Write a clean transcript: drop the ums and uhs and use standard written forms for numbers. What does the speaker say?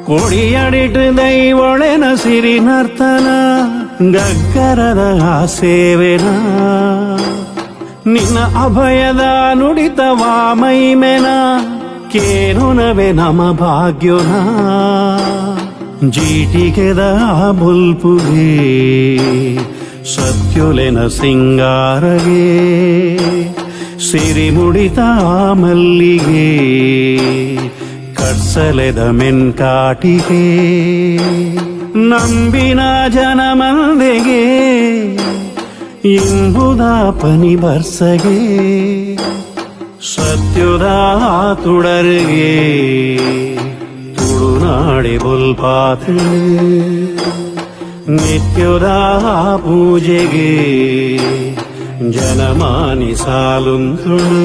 ಕೊಡಿಯಡಿಟ್ಟು ದೈವೊಳೆನ ಸಿರಿ ನರ್ತನ ಗಗ್ಗರದ ಆ ಸೇವೆನ ನಿನ್ನ ಅಭಯದ ನುಡಿತವ ಮೈಮೆನ ಕೇನುನವೆ ನಮ ಭಾಗ್ಯೋನ ಜೀಟಿಗೆದ ಬುಲ್ಪುಗೆ ಸತ್ಯುಲೆನ ಸಿಂಗಾರಗೆ ಸಿರಿ ಮುಡಿತ ಮಲ್ಲಿಗೆ ಕಟ್ಸಲೆದ ಮೆನ್ಕಾಟಿಗೆ ನಂಬಿನ ಜನಮಂದೆಗೆ ಇಂಬುದ ಪನಿ ಬರ್ಸಗೆ ಸತ್ಯುದ ತುಡರಿಗೆ ತುಳುನಾಡೆ ಬುಲ್ಪಾತ್ ನಿತ್ಯುದ ಪೂಜೆಗೆ ಜನಮಾನಿ ಸಾಲುಂತುಳು